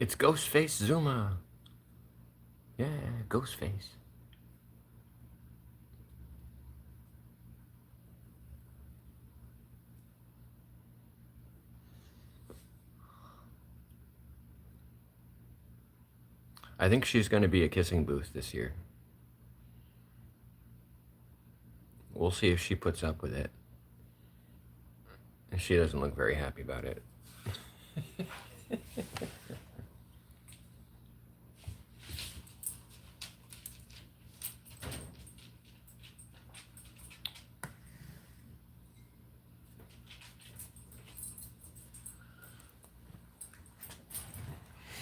It's Ghostface Zuma. Yeah, Ghostface. I think she's going to be a kissing booth this year. We'll see if she puts up with it. And she doesn't look very happy about it.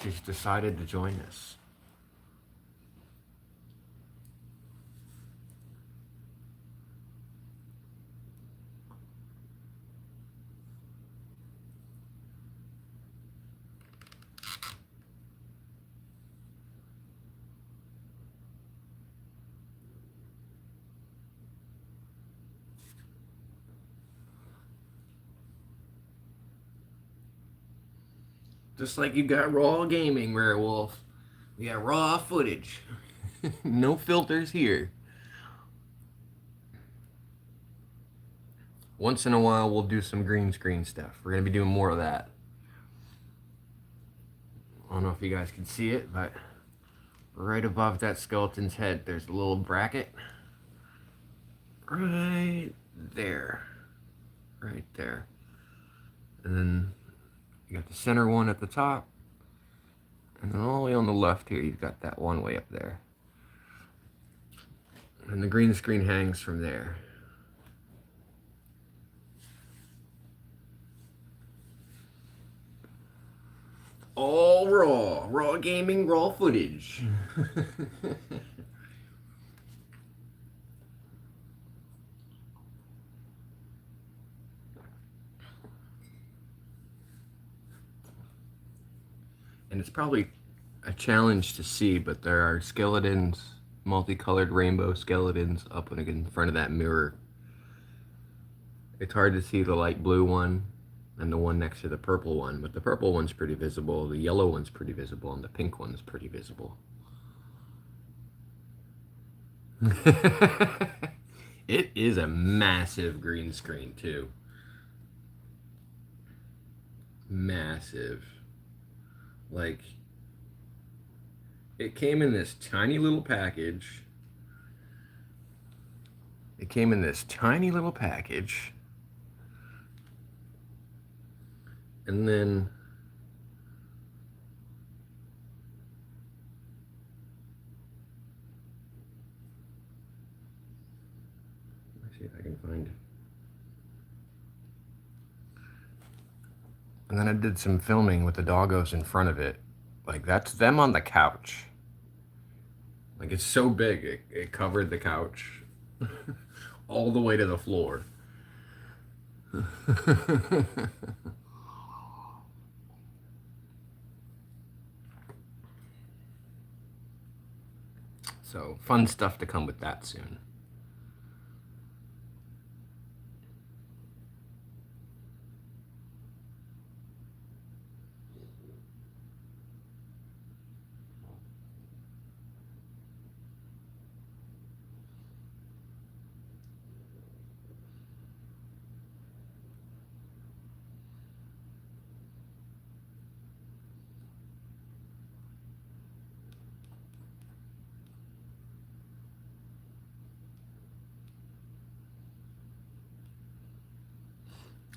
She's decided to join us. Just like you got Raw Gaming, Werewolf. We got raw footage. No filters here. Once in a while, we'll do some green screen stuff. We're going to be doing more of that. I don't know if you guys can see it, but right above that skeleton's head, there's a little bracket. Right there. Right there. And then you got the center one at the top. And then all the way on the left here, you've got that one way up there. And the green screen hangs from there. All raw. Raw gaming, raw footage. And it's probably a challenge to see, but there are skeletons, multicolored rainbow skeletons up in front of that mirror. It's hard to see the light blue one and the one next to the purple one, but the purple one's pretty visible, the yellow one's pretty visible, and the pink one's pretty visible. It is a massive green screen too. Massive. Like, it came in this tiny little package. It came in this tiny little package. And then let's see if I can find it. And then I did some filming with the doggos in front of it. Like, that's them on the couch. Like, it's so big, it covered the couch all the way to the floor. So, fun stuff to come with that soon.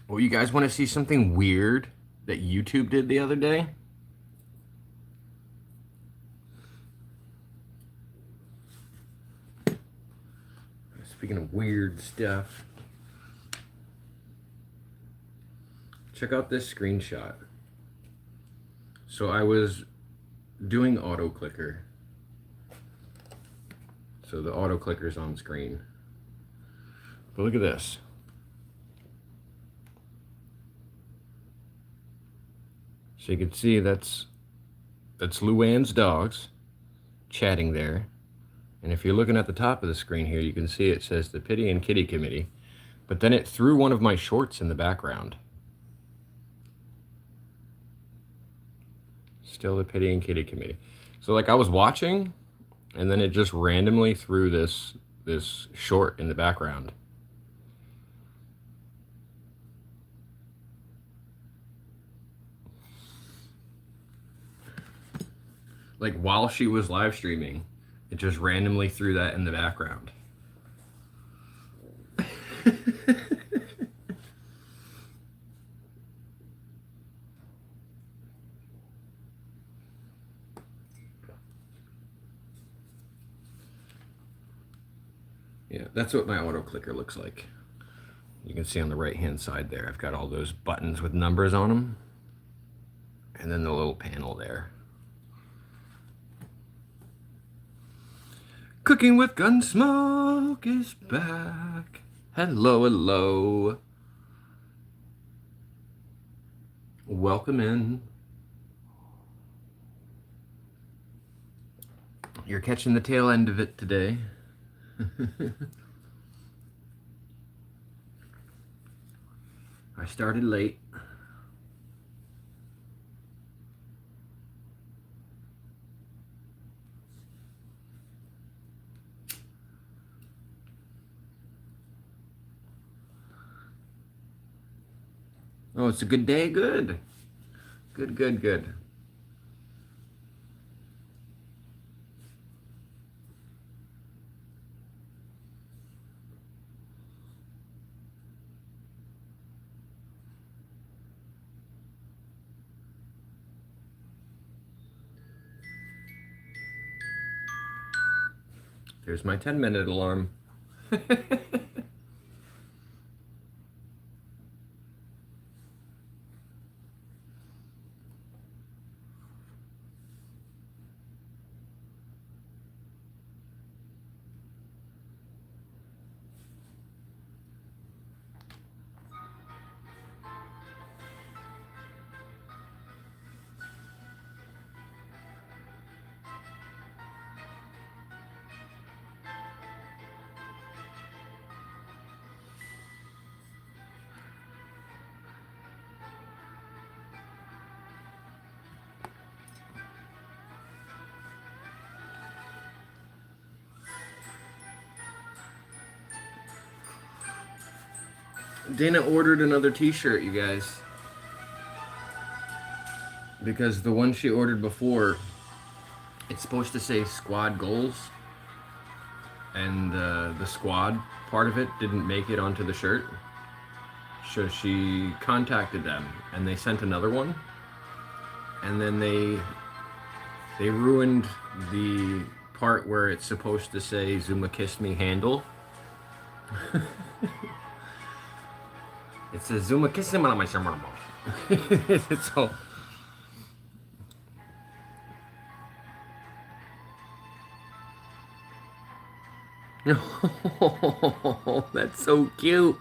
Well, you guys want to see something weird that YouTube did the other day? Speaking of weird stuff, check out this screenshot. So I was doing auto clicker. So the auto clicker's on screen. But look at this. So you can see that's Luann's dogs chatting there. And if you're looking at the top of the screen here, you can see it says the Pity and Kitty Committee. But then it threw one of my shorts in the background. Still the Pity and Kitty Committee. So like I was watching, and then it just randomly threw this short in the background. Like while she was live streaming, it just randomly threw that in the background. Yeah, that's what my auto clicker looks like. You can see on the right hand side there, I've got all those buttons with numbers on them. And then the little panel there. Cooking with Gunsmoke is back. Hello, hello. Welcome in. You're catching the tail end of it today. I started late. Oh, it's a good day. Good. Good, good, good. Here's my 10-minute alarm. Dana ordered another t-shirt, you guys. Because the one she ordered before, it's supposed to say squad goals. And the squad part of it didn't make it onto the shirt. So she contacted them and they sent another one. And then they ruined the part where it's supposed to say Zuma kissed me handle. It says Zuma kissed him on my summer. So that's so cute.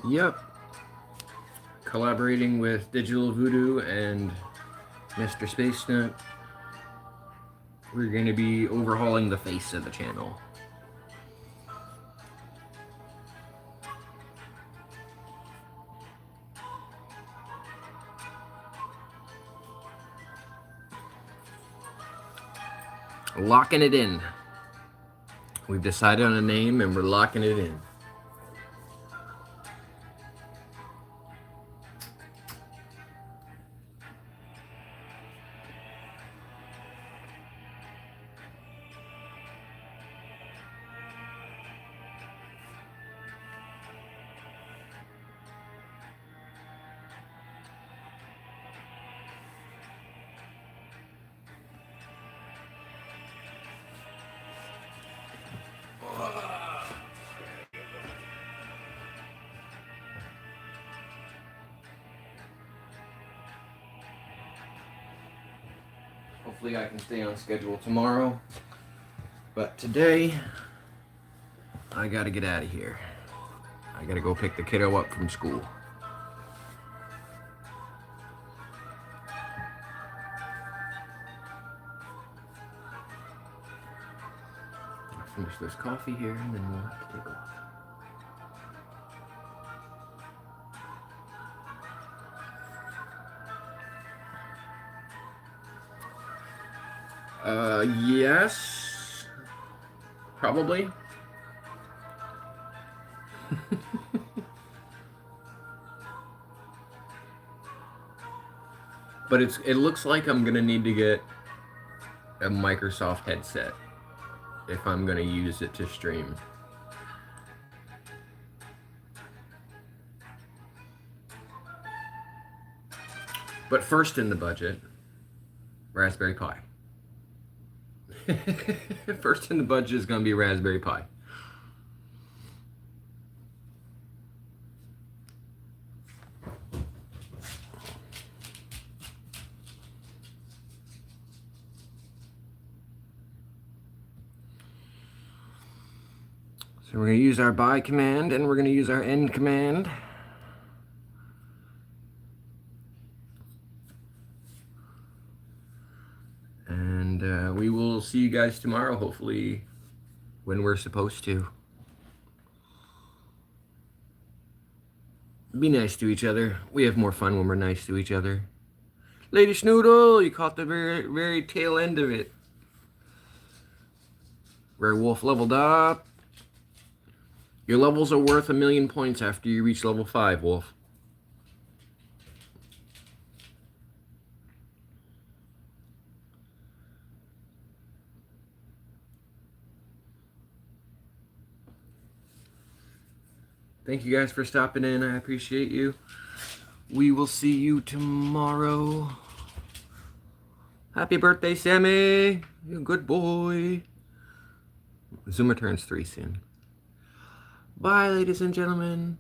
Yep. Collaborating with Digital Voodoo and Mr. Space Nut, we're going to be overhauling the face of the channel. Locking it in. We've decided on a name and we're locking it in. Hopefully I can stay on schedule tomorrow. But today, I gotta get out of here. I gotta go pick the kiddo up from school. I'll finish this coffee here and then we'll have to take off. Yes. Probably. But it looks like I'm gonna need to get a Microsoft headset if I'm gonna use it to stream. But first in the budget, Raspberry Pi. First in the budget is gonna be Raspberry Pi. So we're going to use our buy command and we're going to use our end command. And we will see you guys tomorrow, hopefully, when we're supposed to. Be nice to each other. We have more fun when we're nice to each other. Lady Schnoodle, you caught the very, very tail end of it. Werewolf leveled up. Your levels are worth 1,000,000 points after you reach level 5, Wolf. Thank you guys for stopping in. I appreciate you. We will see you tomorrow. Happy birthday, Sammy. You're a good boy. Zoomer turns 3 soon. Bye, ladies and gentlemen.